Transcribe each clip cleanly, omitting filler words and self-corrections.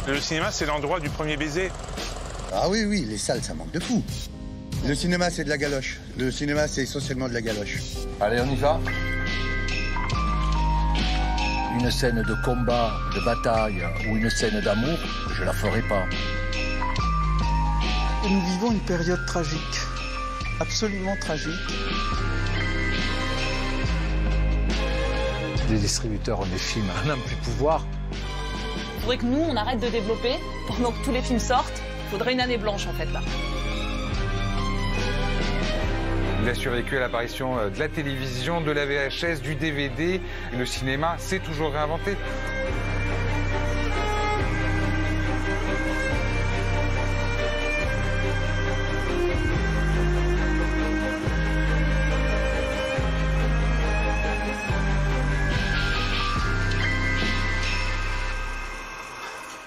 Le cinéma, c'est l'endroit du premier baiser. Ah oui, oui, les salles, ça manque de fou. Le cinéma, c'est de la galoche. Le cinéma, c'est essentiellement de la galoche. Allez, on y va. Une scène de combat, de bataille ou une scène d'amour, je la ferai pas. Nous vivons une période tragique, absolument tragique. Les distributeurs ont des films à n'en plus pouvoir. Il faudrait que nous, on arrête de développer pendant que tous les films sortent. Il faudrait une année blanche, en fait, là. Il a survécu à l'apparition de la télévision, de la VHS, du DVD. Le cinéma s'est toujours réinventé.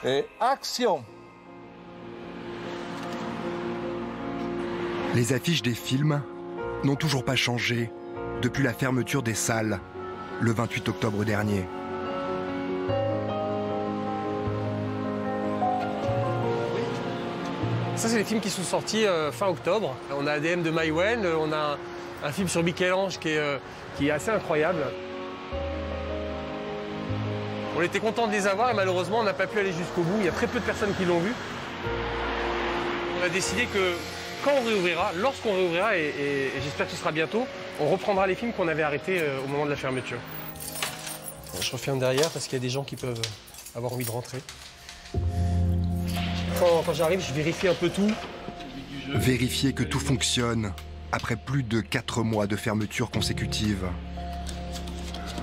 Et action! Les affiches des films n'ont toujours pas changé depuis la fermeture des salles le 28 octobre dernier. Ça, c'est les films qui sont sortis fin octobre. On a ADM de Maïwenn, on a un film sur Michel-Ange qui est assez incroyable. On était contents de les avoir et malheureusement, on n'a pas pu aller jusqu'au bout. Il y a très peu de personnes qui l'ont vu. On a décidé que quand on réouvrira, lorsqu'on réouvrira, et j'espère que ce sera bientôt, on reprendra les films qu'on avait arrêtés au moment de la fermeture. Je referme derrière parce qu'il y a des gens qui peuvent avoir envie de rentrer. Quand j'arrive, je vérifie un peu tout. Vérifier que tout fonctionne après plus de 4 mois de fermeture consécutive.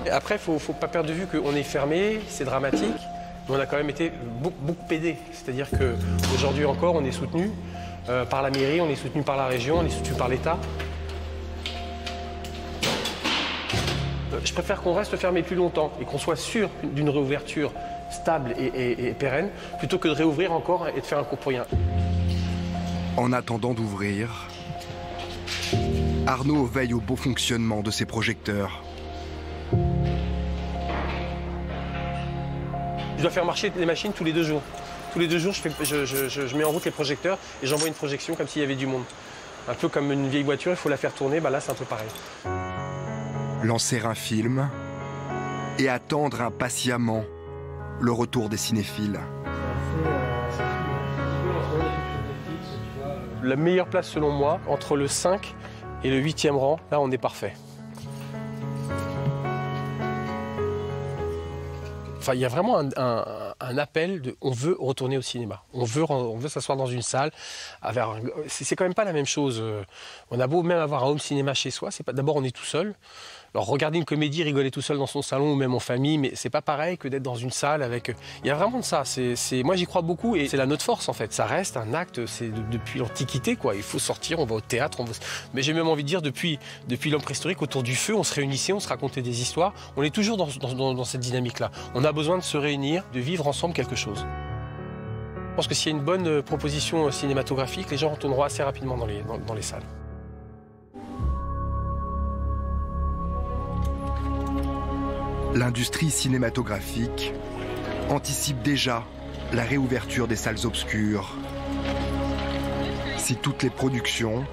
Et après, il ne faut pas perdre de vue qu'on est fermé, c'est dramatique, mais on a quand même été beaucoup aidés. C'est-à-dire qu'aujourd'hui encore, on est soutenu par la mairie, on est soutenu par la région, on est soutenu par l'État. Je préfère qu'on reste fermé plus longtemps et qu'on soit sûr d'une réouverture stable et pérenne, plutôt que de réouvrir encore et de faire un coup pour rien. En attendant d'ouvrir, Arnaud veille au bon fonctionnement de ses projecteurs. Je dois faire marcher les machines tous les 2 jours. Tous les 2 jours, je mets en route les projecteurs et j'envoie une projection comme s'il y avait du monde. Un peu comme une vieille voiture, il faut la faire tourner, bah là c'est un peu pareil. Lancer un film et attendre impatiemment le retour des cinéphiles. La meilleure place selon moi, entre le 5 et le 8e rang, là on est parfait. Enfin, il y a vraiment un appel de on veut retourner au cinéma. On veut s'asseoir dans une salle. C'est quand même pas la même chose. On a beau même avoir un home cinéma chez soi. D'abord, on est tout seul. Alors, regarder une comédie, rigoler tout seul dans son salon ou même en famille, mais c'est pas pareil que d'être dans une salle avec... Il y a vraiment de ça. Moi, j'y crois beaucoup et c'est notre force, en fait. Ça reste un acte, c'est depuis l'Antiquité, quoi. Il faut sortir, on va au théâtre, Mais j'ai même envie de dire, depuis l'homme préhistorique, autour du feu, on se réunissait, on se racontait des histoires. On est toujours dans cette dynamique-là. On a besoin de se réunir, de vivre ensemble quelque chose. Je pense que s'il y a une bonne proposition cinématographique, les gens retourneront assez rapidement dans les salles. L'industrie cinématographique anticipe déjà la réouverture des salles obscures. Si toutes les productions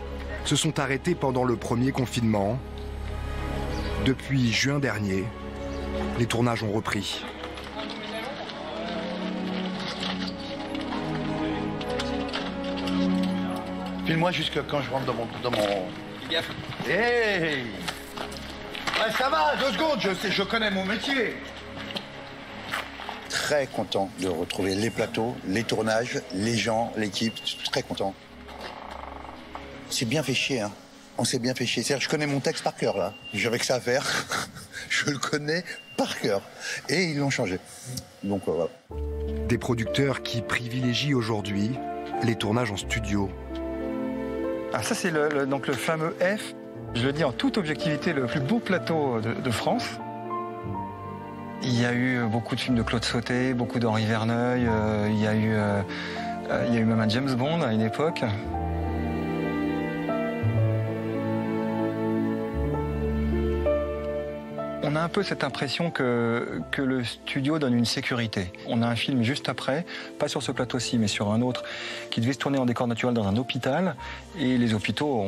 se sont arrêtées pendant le premier confinement, depuis juin dernier, les tournages ont repris. File-moi jusque quand je rentre dans mon... Hey! Ouais, ça va, 2 secondes, je connais mon métier. Très content de retrouver les plateaux, les tournages, les gens, l'équipe, très content. C'est bien fait chier, hein. On s'est bien fait chier. C'est-à-dire, je connais mon texte par cœur, là. J'avais que ça à faire. Je le connais par cœur. Et ils l'ont changé. Donc, voilà. Des producteurs qui privilégient aujourd'hui les tournages en studio. Ah, ça, c'est donc le fameux F. Je le dis en toute objectivité, le plus beau plateau de France. Il y a eu beaucoup de films de Claude Sautet, beaucoup d'Henri Verneuil, il y a eu même un James Bond à une époque. On a un peu cette impression que le studio donne une sécurité. On a un film juste après, pas sur ce plateau-ci, mais sur un autre, qui devait se tourner en décor naturel dans un hôpital. Et les hôpitaux,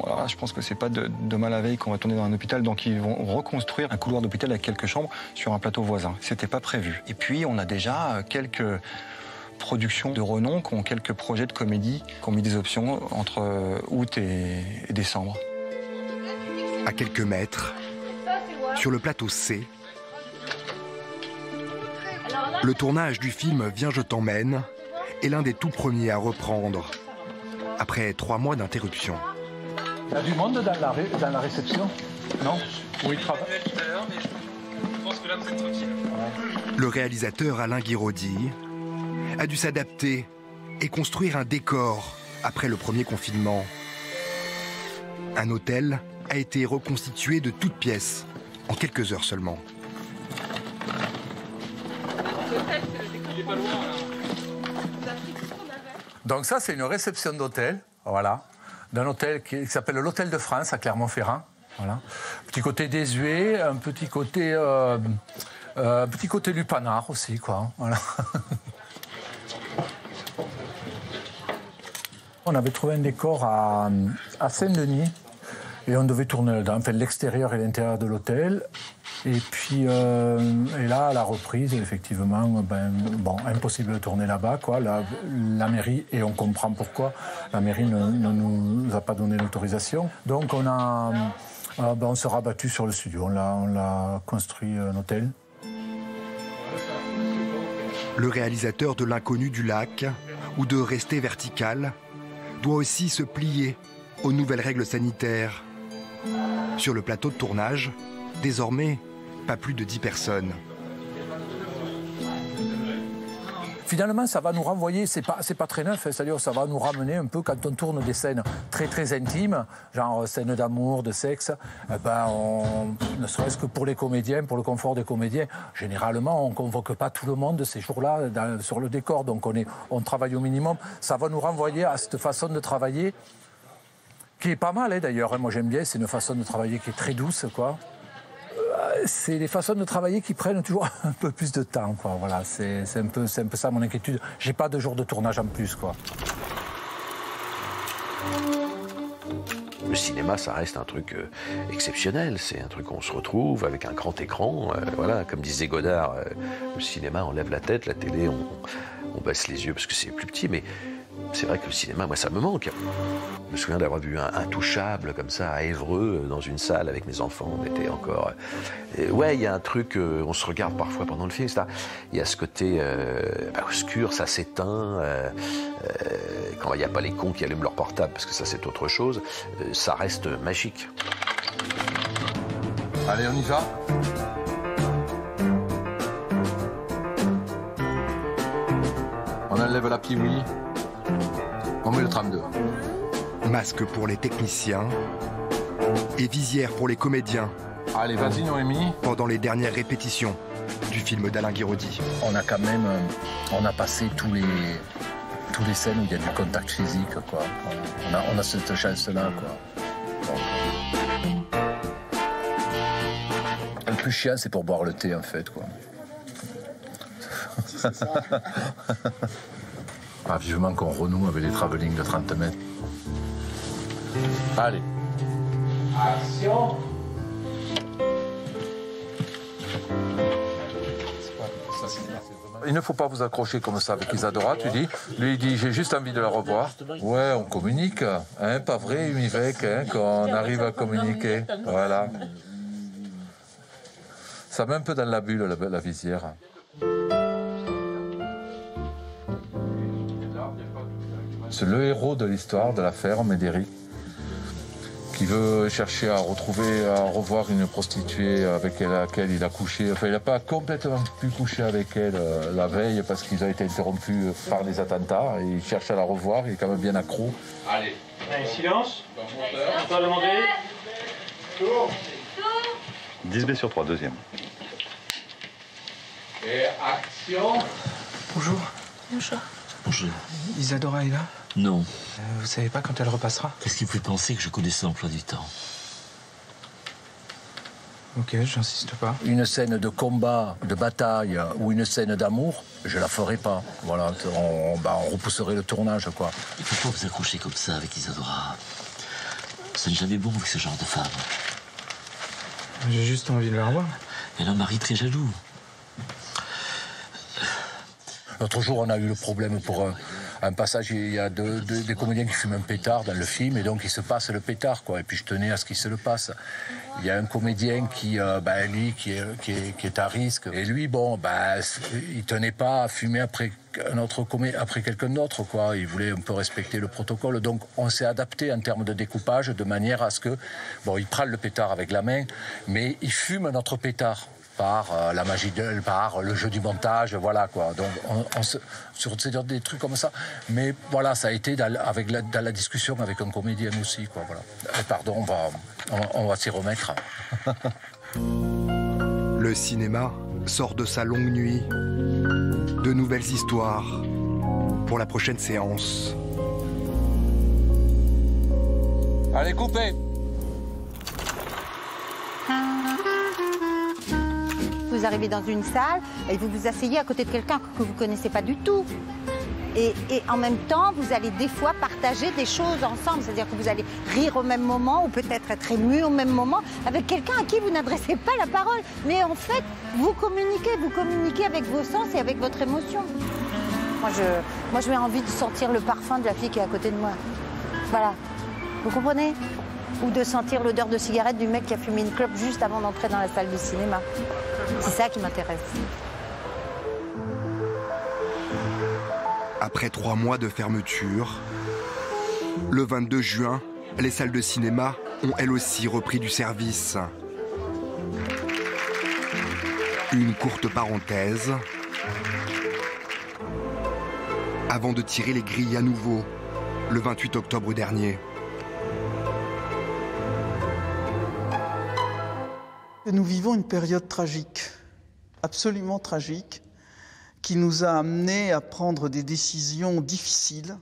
alors là, je pense que c'est pas demain la veille qu'on va tourner dans un hôpital, donc ils vont reconstruire un couloir d'hôpital avec quelques chambres sur un plateau voisin. C'était pas prévu. Et puis on a déjà quelques productions de renom qui ont quelques projets de comédie, qui ont mis des options entre août et décembre. À quelques mètres, sur le plateau C, le tournage du film Viens je t'emmène est l'un des tout premiers à reprendre, après 3 mois d'interruption. Il y a du monde dans la réception? Non? Oui, travaille. Le réalisateur Alain Guiraudy a dû s'adapter et construire un décor après le premier confinement. Un hôtel a été reconstitué de toutes pièces en quelques heures seulement. Donc ça, c'est une réception d'hôtel, voilà, d'un hôtel qui s'appelle l'Hôtel de France à Clermont-Ferrand. Voilà. Petit côté désuet, un petit côté lupanar aussi, quoi. Voilà. On avait trouvé un décor à Saint-Denis et on devait tourner dedans, enfin, l'extérieur et l'intérieur de l'hôtel. Et puis, et là, à la reprise, effectivement, bon, impossible de tourner là-bas, quoi. La mairie, et on comprend pourquoi, la mairie ne nous a pas donné l'autorisation. Donc, on s'est rabattu sur le studio. On l'a construit un hôtel. Le réalisateur de L'Inconnu du lac ou de Rester vertical doit aussi se plier aux nouvelles règles sanitaires. Sur le plateau de tournage, désormais, pas plus de 10 personnes. Finalement, ça va nous renvoyer, c'est pas très neuf, hein, c'est-à-dire ça va nous ramener un peu quand on tourne des scènes très très intimes, genre scènes d'amour, de sexe, ne serait-ce que pour les comédiens, pour le confort des comédiens, généralement on ne convoque pas tout le monde ces jours-là sur le décor, donc on travaille au minimum. Ça va nous renvoyer à cette façon de travailler, qui est pas mal hein, d'ailleurs, hein, moi j'aime bien, c'est une façon de travailler qui est très douce, quoi. C'est des façons de travailler qui prennent toujours un peu plus de temps, quoi. Voilà, c'est un peu ça mon inquiétude. J'ai pas de jours de tournage en plus, quoi. Le cinéma, ça reste un truc exceptionnel. C'est un truc où on se retrouve avec un grand écran. Voilà, comme disait Godard, le cinéma, on lève la tête, la télé, on baisse les yeux parce que c'est plus petit, mais c'est vrai que le cinéma, moi, ça me manque. Je me souviens d'avoir vu un Intouchable comme ça à Évreux, dans une salle avec mes enfants. On était encore... ouais, il y a un truc, on se regarde parfois pendant le film, etc. Il y a ce côté obscur, ça s'éteint. Quand il n'y a pas les cons qui allument leur portable, parce que ça, c'est autre chose, ça reste magique. Allez, on y va. On enlève la piouille. On met le 32. Masque pour les techniciens et visière pour les comédiens. Allez, vas-y Noémie. Pendant les dernières répétitions du film d'Alain Guiraudy. On a quand même, on a passé tous les scènes où il y a du contact physique, quoi. On a cette chance-là, quoi. Donc, le plus chiant, c'est pour boire le thé, en fait, quoi. C'est ça. Ah, vivement qu'on renoue avec les travelling de 30 mètres. Allez. Action. Il ne faut pas vous accrocher comme ça avec Isadora, tu dis. Lui, il dit, j'ai juste envie de la revoir. Ouais, on communique. Hein, pas vrai, Umivec, hein, qu'on arrive à communiquer. Voilà. Ça met un peu dans la bulle, la visière. C'est le héros de l'histoire, de l'affaire, Médéric, qui veut chercher à revoir une prostituée avec laquelle il a couché. Enfin, il n'a pas complètement pu coucher avec elle la veille parce qu'ils ont été interrompus par les attentats. Et il cherche à la revoir, il est quand même bien accro. Allez, silence. On peut demander. Tour. 10B sur 3, deuxième. Et action. Bonjour. Bonjour. Bonjour. Isadora est là? Non. Vous savez pas quand elle repassera? Qu'est-ce qui vous fait penser que je connaissais l'emploi du temps? Ok, j'insiste pas. Une scène de combat, de bataille ou une scène d'amour, je la ferai pas. Voilà, on repousserait le tournage, quoi. Et pourquoi vous accrochez comme ça avec Isadora? Ça n'est jamais bon avec ce genre de femme. J'ai juste envie de la revoir. Elle a un mari très jaloux. L'autre jour, on a eu le problème pour un passage. Il y a des comédiens qui fument un pétard dans le film et donc il se passe le pétard, quoi. Et puis je tenais à ce qu'il se le passe. Il y a un comédien qui est à risque. Et lui, il tenait pas à fumer après quelqu'un d'autre, quoi. Il voulait un peu respecter le protocole. Donc on s'est adapté en termes de découpage de manière à ce que, il prend le pétard avec la main, mais il fume notre pétard. Par la magie par le jeu du montage, voilà, quoi. Donc sur des trucs comme ça. Mais voilà, ça a été dans la discussion avec un comédien aussi, quoi, voilà. Et pardon, on va s'y remettre. Le cinéma sort de sa longue nuit. De nouvelles histoires pour la prochaine séance. Allez, coupez! Vous arrivez dans une salle et vous vous asseyez à côté de quelqu'un que vous ne connaissez pas du tout. Et en même temps, vous allez des fois partager des choses ensemble. C'est-à-dire que vous allez rire au même moment ou peut-être être ému au même moment avec quelqu'un à qui vous n'adressez pas la parole. Mais en fait, vous communiquez avec vos sens et avec votre émotion. Moi, j'ai envie de sentir le parfum de la fille qui est à côté de moi. Voilà. Vous comprenez? Ou de sentir l'odeur de cigarette du mec qui a fumé une clope juste avant d'entrer dans la salle du cinéma. C'est ça qui m'intéresse. Après 3 mois de fermeture, le 22 juin, les salles de cinéma ont elles aussi repris du service. Une courte parenthèse avant de tirer les grilles à nouveau le 28 octobre dernier. Nous vivons une période tragique, absolument tragique, qui nous a amenés à prendre des décisions difficiles.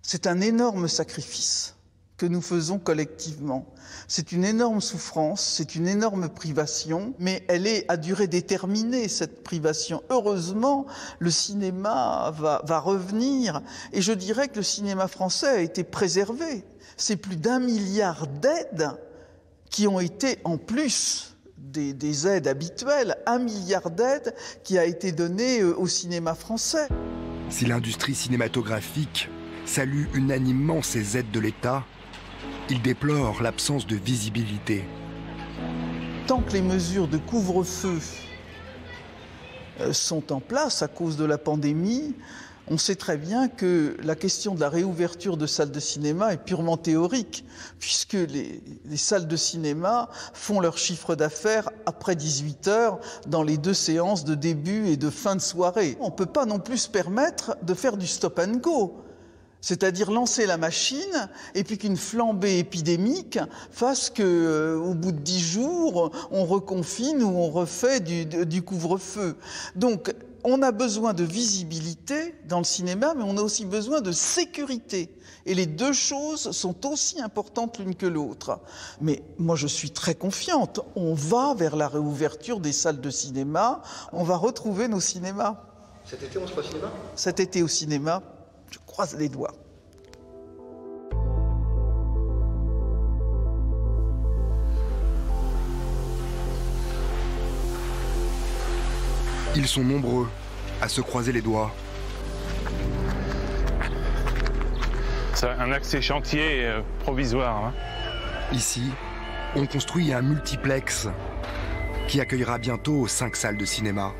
C'est un énorme sacrifice que nous faisons collectivement. C'est une énorme souffrance, c'est une énorme privation, mais elle est à durée déterminée, cette privation. Heureusement, le cinéma va revenir, et je dirais que le cinéma français a été préservé. C'est plus d'1 milliard d'aides qui ont été en plus des aides habituelles, 1 milliard d'aides qui a été donné au cinéma français. Si l'industrie cinématographique salue unanimement ces aides de l'État, il déplore l'absence de visibilité. Tant que les mesures de couvre-feu sont en place à cause de la pandémie, on sait très bien que la question de la réouverture de salles de cinéma est purement théorique, puisque les salles de cinéma font leur chiffre d'affaires après 18 h dans les 2 séances de début et de fin de soirée. On ne peut pas non plus se permettre de faire du stop and go. C'est-à-dire lancer la machine et puis qu'une flambée épidémique fasse qu'au bout de 10 jours, on reconfine ou on refait du couvre-feu. Donc, on a besoin de visibilité dans le cinéma, mais on a aussi besoin de sécurité. Et les deux choses sont aussi importantes l'une que l'autre. Mais moi, je suis très confiante. On va vers la réouverture des salles de cinéma. On va retrouver nos cinémas. Cet été, on sera au cinéma ? Cet été au cinéma, je croise les doigts. Ils sont nombreux à se croiser les doigts. C'est un accès chantier provisoire. Hein. Ici, on construit un multiplex qui accueillera bientôt 5 salles de cinéma.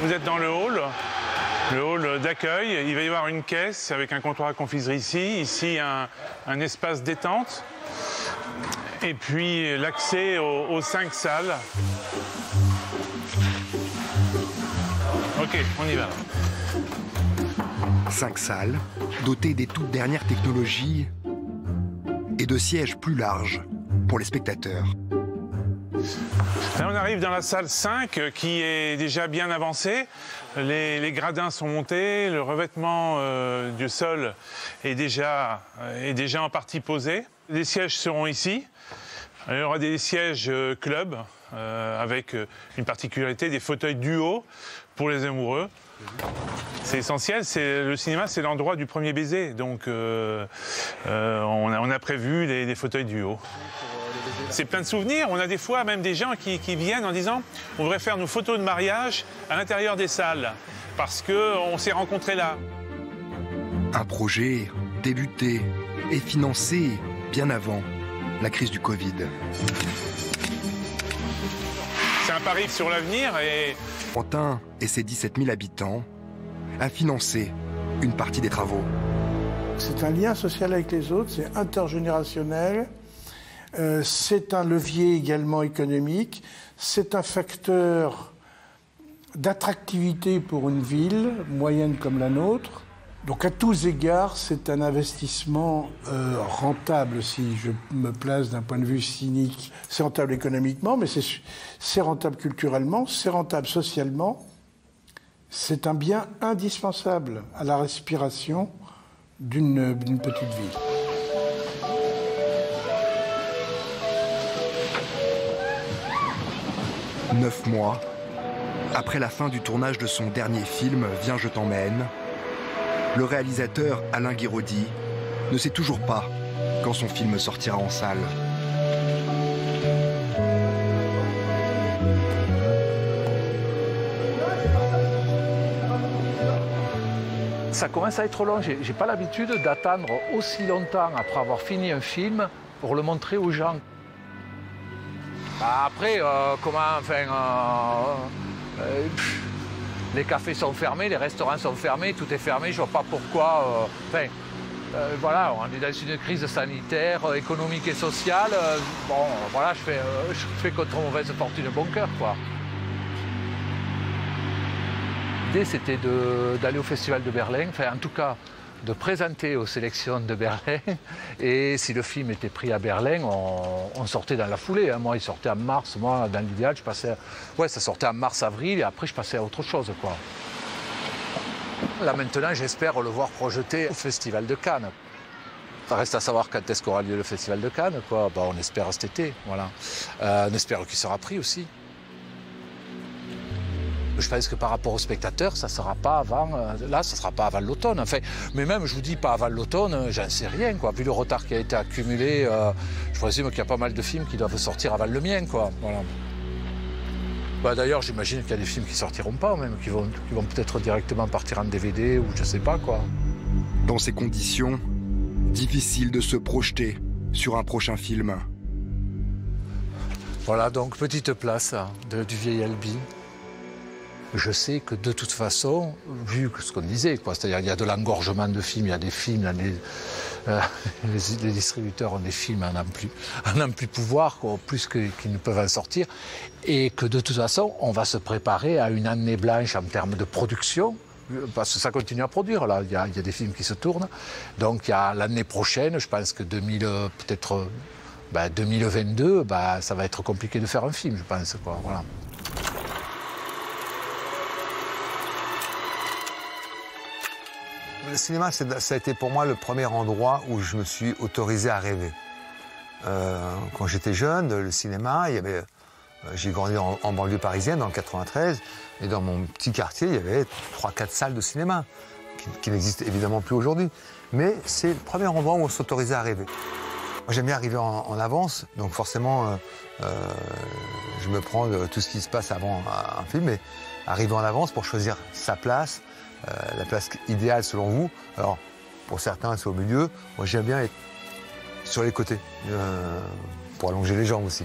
Vous êtes dans le hall d'accueil. Il va y avoir une caisse avec un comptoir à confiserie ici. Ici, un espace détente. Et puis l'accès aux 5 salles. Ok, on y va. 5 salles, dotées des toutes dernières technologies et de sièges plus larges pour les spectateurs. Là, on arrive dans la salle 5 qui est déjà bien avancée. Les gradins sont montés, le revêtement du sol est déjà en partie posé. Les sièges seront ici. Il y aura des sièges club avec une particularité, des fauteuils duo pour les amoureux. C'est essentiel, le cinéma c'est l'endroit du premier baiser, donc on a prévu des fauteuils duo. C'est plein de souvenirs, on a des fois même des gens qui viennent en disant on voudrait faire nos photos de mariage à l'intérieur des salles, parce qu'on s'est rencontrés là. Un projet débuté et financé bien avant la crise du Covid. C'est un pari sur l'avenir et... Quentin et ses 17 000 habitants a financé une partie des travaux. C'est un lien social avec les autres, c'est intergénérationnel, c'est un levier également économique, c'est un facteur d'attractivité pour une ville moyenne comme la nôtre. Donc à tous égards, c'est un investissement rentable, si je me place d'un point de vue cynique. C'est rentable économiquement, mais c'est rentable culturellement, c'est rentable socialement. C'est un bien indispensable à la respiration d'une petite ville. « 9 mois après la fin du tournage de son dernier film « Viens, je t'emmène », le réalisateur Alain Guiraudy ne sait toujours pas quand son film sortira en salle. Ça commence à être long. J'ai pas l'habitude d'attendre aussi longtemps après avoir fini un film pour le montrer aux gens. Après, les cafés sont fermés, les restaurants sont fermés, tout est fermé, je vois pas pourquoi. Voilà, on est dans une crise sanitaire, économique et sociale. Bon, voilà, je fais contre mauvaise fortune bon cœur, quoi. L'idée, c'était d'aller au Festival de Berlin, enfin, en tout cas, de présenter aux sélections de Berlin. Et si le film était pris à Berlin, on sortait dans la foulée. Moi, il sortait en mars. Moi, dans l'idéal, je passais... Ouais, ça sortait en mars-avril et après, je passais à autre chose, quoi. Là, maintenant, j'espère le voir projeté au Festival de Cannes. Ça reste à savoir quand est-ce qu'aura lieu le Festival de Cannes, quoi. On espère cet été, voilà. On espère qu'il sera pris aussi. Je pense que par rapport aux spectateurs, ça ne sera pas avant, là, ça ne sera pas avant l'automne. Enfin, mais même, je vous dis, pas avant l'automne, j'en sais rien, quoi. Vu le retard qui a été accumulé, je présume qu'il y a pas mal de films qui doivent sortir avant le mien, quoi. Voilà. D'ailleurs, j'imagine qu'il y a des films qui ne sortiront pas, même, qui vont peut-être directement partir en DVD ou je ne sais pas, quoi. Dans ces conditions, difficile de se projeter sur un prochain film. Voilà, donc, petite place du vieil Albi. Je sais que de toute façon, vu ce qu'on disait, c'est-à-dire il y a de l'engorgement de films, il y a des films, les distributeurs ont des films à n'en plus pouvoir, plus qu'ils ne peuvent en sortir, et que de toute façon, on va se préparer à une année blanche en termes de production, parce que ça continue à produire, là, il y a des films qui se tournent, donc il y a l'année prochaine, je pense que 2022, ça va être compliqué de faire un film, je pense, quoi, voilà. Le cinéma, ça a été pour moi le premier endroit où je me suis autorisé à rêver. Quand j'étais jeune, le cinéma, j'ai grandi en banlieue parisienne, dans le 93, et dans mon petit quartier, il y avait 3-4 salles de cinéma, qui n'existent évidemment plus aujourd'hui. Mais c'est le premier endroit où on s'autorisait à rêver. Moi, j'aime bien arriver en avance, donc forcément, je me prends de tout ce qui se passe avant un film, mais arriver en avance pour choisir sa place, la place idéale selon vous. Alors, pour certains, c'est au milieu. Moi, j'aime bien être sur les côtés, pour allonger les jambes aussi.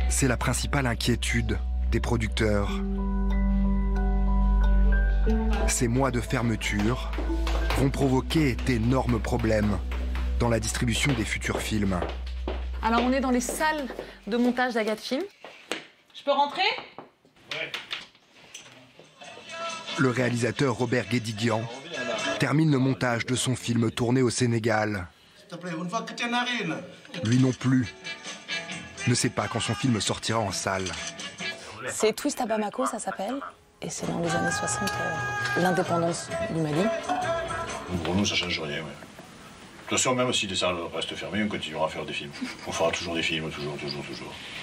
C'est la principale inquiétude des producteurs. Ces mois de fermeture vont provoquer d'énormes problèmes dans la distribution des futurs films. Alors, on est dans les salles de montage d'Agathe Film. Je peux rentrer? Le réalisateur Robert Guédiguian termine le montage de son film tourné au Sénégal. Lui non plus ne sait pas quand son film sortira en salle. C'est Twist à Bamako, ça s'appelle. Et c'est dans les années 60, l'indépendance du Mali. Pour nous, ça ne change rien. Ouais. De toute façon, même si les salles restent fermées, on continuera à faire des films. On fera toujours des films, toujours.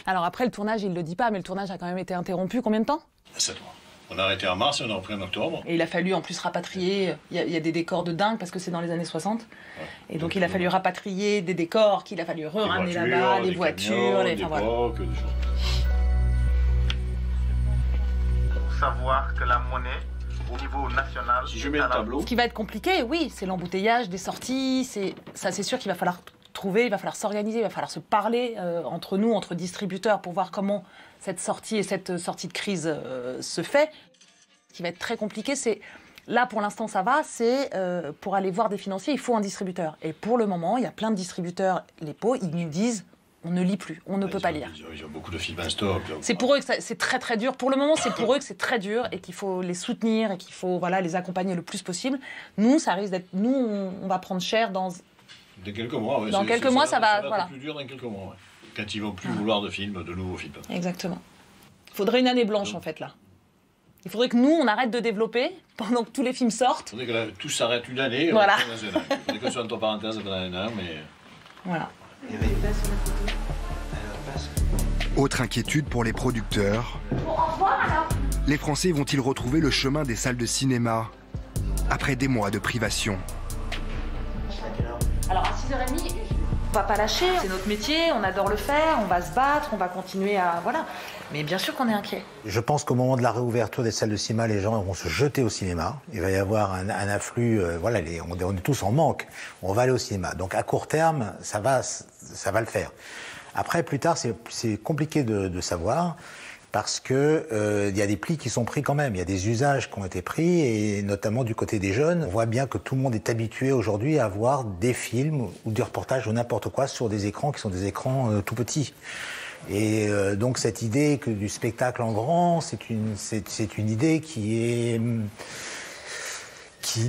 Alors après, le tournage, il ne le dit pas, mais le tournage a quand même été interrompu. Combien de temps? 7 mois. On a arrêté en mars et on a repris en octobre. Et il a fallu en plus rapatrier. Il y a des décors de dingue parce que c'est dans les années 60. Ouais. Et donc il a fallu rapatrier des décors qu'il a fallu ramener là-bas, les voitures, les camions, voilà. Des choses. Pour savoir que la monnaie, au niveau national... Si je mets le tableau... Ce qui va être compliqué, oui, c'est l'embouteillage des sorties. Ça, c'est sûr qu'il va falloir trouver, il va falloir s'organiser, il va falloir se parler entre nous, entre distributeurs, pour voir comment cette sortie et cette sortie de crise se fait. Ce qui va être très compliqué, c'est... Là, pour l'instant, ça va, c'est pour aller voir des financiers, il faut un distributeur. Et pour le moment, il y a plein de distributeurs, les pots, ils nous disent... On ne lit plus, on ne peut pas lire. Ils ont beaucoup de films en stock. C'est pour eux que c'est très très dur. Pour le moment, c'est pour eux que c'est très dur et qu'il faut les soutenir et qu'il faut les accompagner le plus possible. Nous, ça risque d'être... Nous, on va prendre cher dans... Dans quelques mois, oui. Dans quelques mois, ça va... Ça plus dur dans quelques mois, ouais. Quand ils vont plus vouloir de films, de nouveaux films. Exactement. Il faudrait une année blanche, en fait, là. Il faudrait que nous, on arrête de développer pendant que tous les films sortent. Il faudrait que là, tout s'arrête une année. Voilà. Il faudrait que ce soit entre parenthèses pendant un an, mais... Voilà. Autre inquiétude pour les producteurs. Les Français vont-ils retrouver le chemin des salles de cinéma après des mois de privation? Alors à 6h30, on va pas lâcher, c'est notre métier, on adore le faire, on va se battre, on va continuer à... Voilà. Mais bien sûr qu'on est inquiet. Je pense qu'au moment de la réouverture des salles de cinéma, les gens vont se jeter au cinéma. Il va y avoir un afflux, on est tous en manque. On va aller au cinéma. Donc à court terme, ça va le faire. Après, plus tard, c'est compliqué de savoir parce que y a des plis qui sont pris quand même. Il y a des usages qui ont été pris et notamment du côté des jeunes. On voit bien que tout le monde est habitué aujourd'hui à voir des films ou des reportages ou n'importe quoi sur des écrans qui sont des écrans tout petits. Et donc cette idée que du spectacle en grand, c'est une idée qui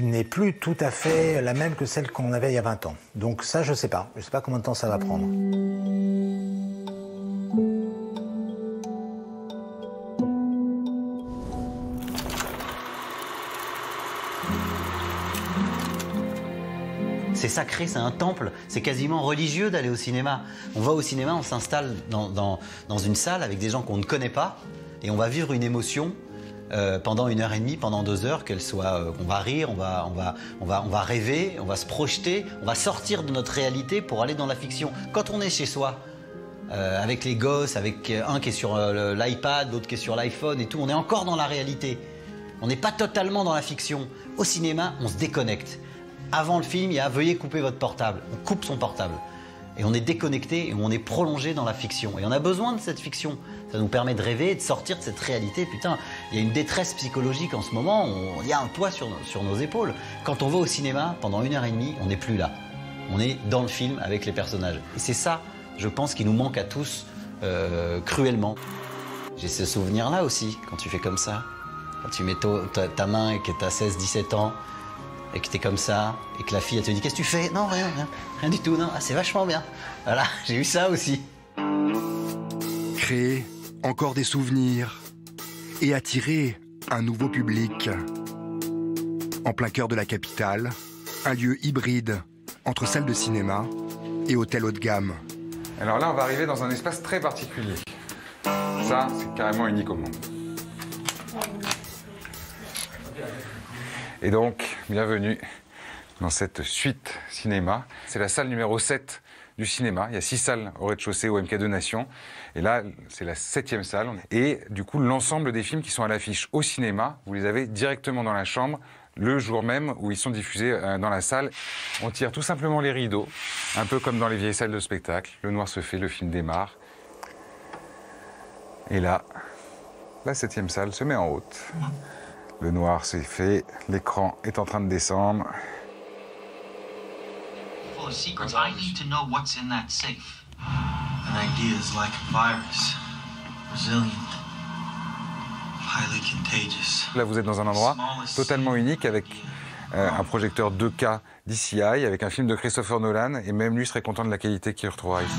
n'est plus tout à fait la même que celle qu'on avait il y a 20 ans. Donc ça, je sais pas combien de temps ça va prendre. C'est sacré, c'est un temple, c'est quasiment religieux d'aller au cinéma. On va au cinéma, on s'installe dans une salle avec des gens qu'on ne connaît pas et on va vivre une émotion pendant 1h30, pendant 2 heures, qu'elle soit, on va rire, on va rêver, on va se projeter, on va sortir de notre réalité pour aller dans la fiction. Quand on est chez soi, avec les gosses, avec un qui est sur l'iPad, l'autre qui est sur l'iPhone et tout, on est encore dans la réalité. On n'est pas totalement dans la fiction. Au cinéma, on se déconnecte. Avant le film, il y a « Veuillez couper votre portable ». On coupe son portable. Et on est déconnecté et on est prolongé dans la fiction. Et on a besoin de cette fiction. Ça nous permet de rêver et de sortir de cette réalité. Putain, il y a une détresse psychologique en ce moment. Il y a un poids sur nos épaules. Quand on va au cinéma, pendant 1h30, on n'est plus là. On est dans le film avec les personnages. Et c'est ça, je pense, qui nous manque à tous cruellement. J'ai ce souvenir-là aussi, quand tu fais comme ça. Quand tu mets ta main et que tu as 16-17 ans, et que t'es comme ça, et que la fille, elle te dit « Qu'est-ce que tu fais ?»« Non, rien du tout, non, c'est vachement bien. » Voilà, j'ai eu ça aussi. Créer encore des souvenirs et attirer un nouveau public. En plein cœur de la capitale, un lieu hybride entre salle de cinéma et hôtel haut de gamme. Alors là, on va arriver dans un espace très particulier. Ça, c'est carrément unique au monde. Et donc, bienvenue dans cette suite cinéma. C'est la salle numéro 7 du cinéma. Il y a 6 salles au rez-de-chaussée au MK2 Nation. Et là, c'est la 7e salle. Et du coup, l'ensemble des films qui sont à l'affiche au cinéma, vous les avez directement dans la chambre, le jour même où ils sont diffusés dans la salle. On tire tout simplement les rideaux, un peu comme dans les vieilles salles de spectacle. Le noir se fait, le film démarre. Et là, la 7e salle se met en route. Le noir s'est fait, l'écran est en train de descendre. Full of secrets. I need to know what's in that safe. An idea is like a virus. Resilient. Highly contagious. Là, vous êtes dans un endroit totalement unique avec un projecteur 2K DCI avec un film de Christopher Nolan, et même lui serait content de la qualité qu'il retrouvera ici.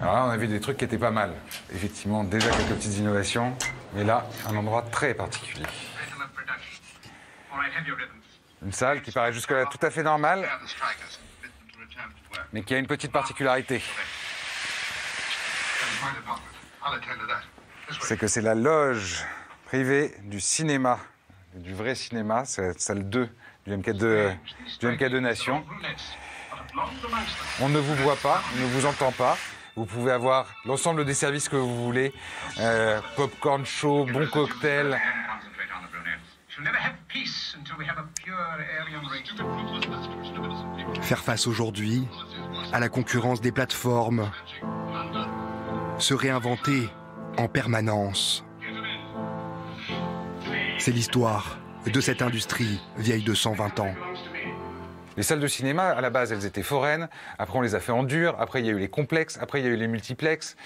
Alors là, on a vu des trucs qui étaient pas mal. Effectivement, déjà quelques petites innovations, mais là, un endroit très particulier. Une salle qui paraît jusque-là tout à fait normale, mais qui a une petite particularité. C'est que c'est la loge privée du cinéma, du vrai cinéma, c'est la salle 2 du MK2 Nation. On ne vous voit pas, on ne vous entend pas. Vous pouvez avoir l'ensemble des services que vous voulez, popcorn chaud, bon cocktail. Faire face aujourd'hui à la concurrence des plateformes, se réinventer en permanence. C'est l'histoire de cette industrie vieille de 120 ans. Les salles de cinéma, à la base, elles étaient foraines. Après, on les a fait en dur. Après, il y a eu les complexes. Après, il y a eu les multiplexes.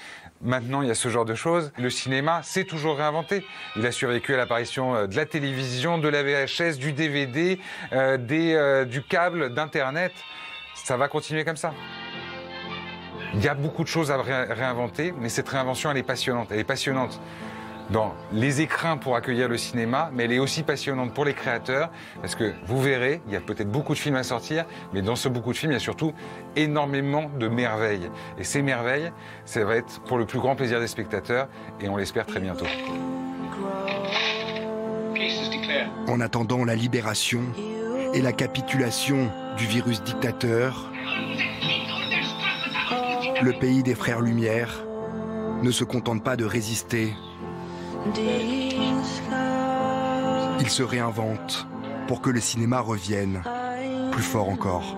Maintenant, il y a ce genre de choses. Le cinéma s'est toujours réinventé. Il a survécu à l'apparition de la télévision, de la VHS, du DVD, du câble, d'Internet. Ça va continuer comme ça. Il y a beaucoup de choses à réinventer, mais cette réinvention, elle est passionnante. Elle est passionnante dans les écrins pour accueillir le cinéma, mais elle est aussi passionnante pour les créateurs, parce que vous verrez, il y a peut-être beaucoup de films à sortir, mais dans ce beaucoup de films, il y a surtout énormément de merveilles. Et ces merveilles, ça va être pour le plus grand plaisir des spectateurs, et on l'espère très bientôt. En attendant la libération et la capitulation du virus dictateur, le pays des Frères Lumière ne se contente pas de résister. Il se réinvente pour que le cinéma revienne plus fort encore.